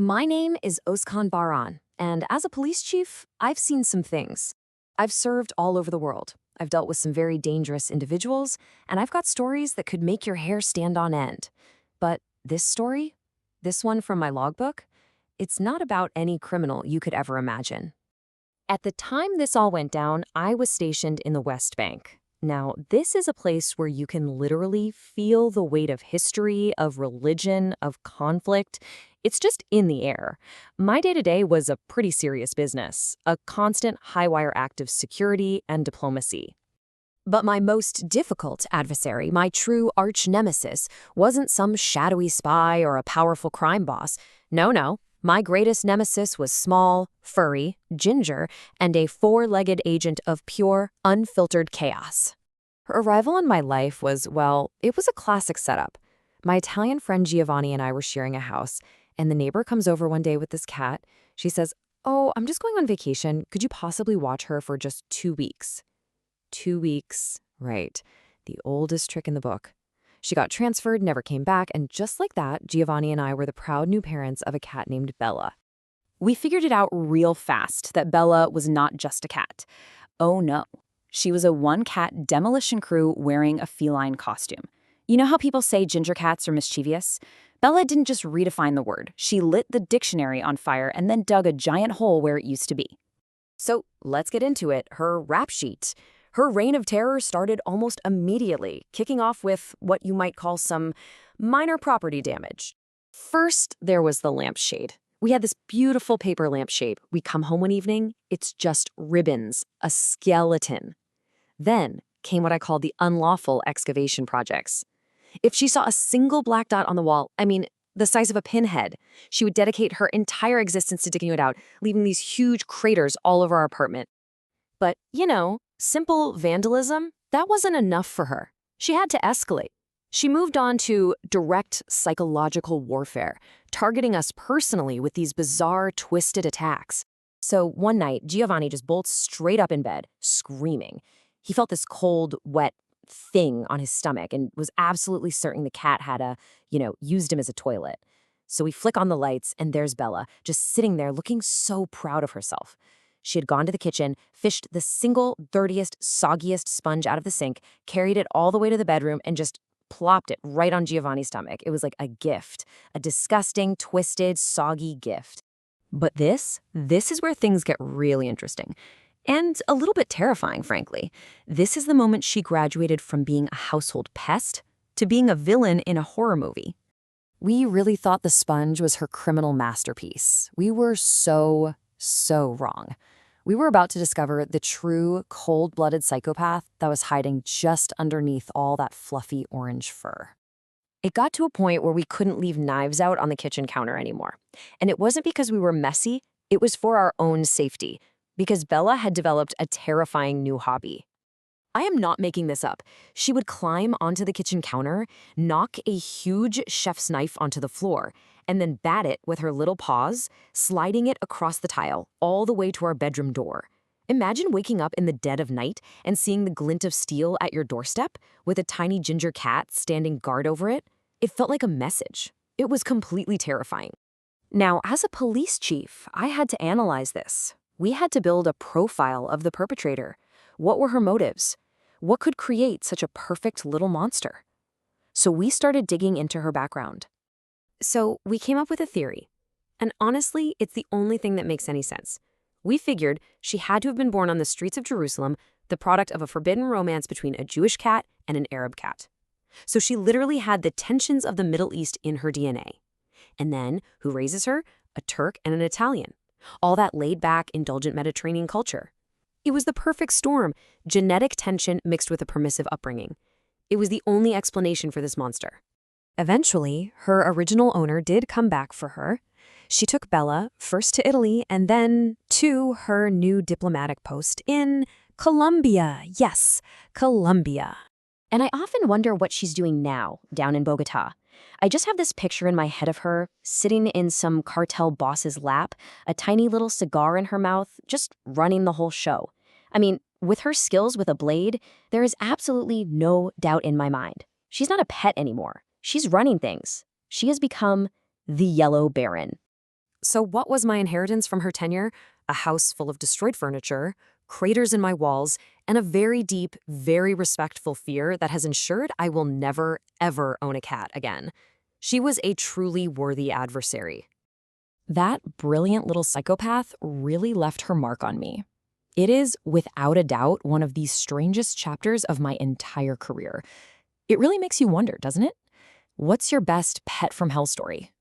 My name is Özkan Baran, and as a police chief, I've seen some things. I've served all over the world. I've dealt with some very dangerous individuals, and I've got stories that could make your hair stand on end. But this story, this one from my logbook, it's not about any criminal you could ever imagine. At the time this all went down, I was stationed in the West Bank. Now, this is a place where you can literally feel the weight of history, of religion, of conflict. It's just in the air. My day-to-day was a pretty serious business, a constant high-wire act of security and diplomacy. But my most difficult adversary, my true arch-nemesis, wasn't some shadowy spy or a powerful crime boss. No. My greatest nemesis was small, furry, ginger, and a four-legged agent of pure, unfiltered chaos. Her arrival in my life was, well, it was a classic setup. My Italian friend Giovanni and I were sharing a house, and the neighbor comes over one day with this cat. She says, "Oh, I'm just going on vacation. Could you possibly watch her for just 2 weeks?" 2 weeks, right. The oldest trick in the book. She got transferred, never came back, and just like that, Giovanni and I were the proud new parents of a cat named Bella. We figured it out real fast that Bella was not just a cat. Oh no, she was a one-cat demolition crew wearing a feline costume. You know how people say ginger cats are mischievous? Bella didn't just redefine the word. She lit the dictionary on fire and then dug a giant hole where it used to be. So let's get into it. Her rap sheet. Her reign of terror started almost immediately, kicking off with what you might call some minor property damage. First, there was the lampshade. We had this beautiful paper lampshade. We come home one evening, it's just ribbons, a skeleton. Then came what I called the unlawful excavation projects. If she saw a single black dot on the wall, the size of a pinhead, she would dedicate her entire existence to digging it out, leaving these huge craters all over our apartment. But, simple vandalism, that wasn't enough for her. She had to escalate. She moved on to direct psychological warfare, targeting us personally with these bizarre, twisted attacks. So one night, Giovanni just bolts straight up in bed, screaming. He felt this cold, wet thing on his stomach and was absolutely certain the cat had used him as a toilet. So we flick on the lights, and there's Bella, just sitting there looking so proud of herself. She had gone to the kitchen, fished the single dirtiest, soggiest sponge out of the sink, carried it all the way to the bedroom, and just plopped it right on Giovanni's stomach. It was like a gift, a disgusting, twisted, soggy gift. But this is where things get really interesting. And a little bit terrifying, frankly. This is the moment she graduated from being a household pest to being a villain in a horror movie. We really thought the sponge was her criminal masterpiece. We were so wrong. We were about to discover the true, cold-blooded psychopath that was hiding just underneath all that fluffy orange fur. It got to a point where we couldn't leave knives out on the kitchen counter anymore. And it wasn't because we were messy, it was for our own safety, because Bella had developed a terrifying new hobby. I am not making this up. She would climb onto the kitchen counter, knock a huge chef's knife onto the floor, and then bat it with her little paws, sliding it across the tile, all the way to our bedroom door. Imagine waking up in the dead of night and seeing the glint of steel at your doorstep with a tiny ginger cat standing guard over it. It felt like a message. It was completely terrifying. Now, as a police chief, I had to analyze this. We had to build a profile of the perpetrator. What were her motives? What could create such a perfect little monster? So we started digging into her background. So we came up with a theory. And honestly, it's the only thing that makes any sense. We figured she had to have been born on the streets of Jerusalem, the product of a forbidden romance between a Jewish cat and an Arab cat. So she literally had the tensions of the Middle East in her DNA. And then, who raises her? A Turk and an Italian. All that laid-back, indulgent Mediterranean culture. It was the perfect storm, genetic tension mixed with a permissive upbringing. It was the only explanation for this monster. Eventually, her original owner did come back for her. She took Bella first to Italy and then to her new diplomatic post in Colombia. Yes, Colombia. And I often wonder what she's doing now down in Bogota. I just have this picture in my head of her sitting in some cartel boss's lap, a tiny little cigar in her mouth, just running the whole show. With her skills with a blade, there is absolutely no doubt in my mind. She's not a pet anymore. She's running things. She has become the Yellow Baron. So what was my inheritance from her tenure? A house full of destroyed furniture, craters in my walls, and a very deep, very respectful fear that has ensured I will never, ever own a cat again. She was a truly worthy adversary. That brilliant little psychopath really left her mark on me. It is, without a doubt, one of the strangest chapters of my entire career. It really makes you wonder, doesn't it? What's your best pet from hell story?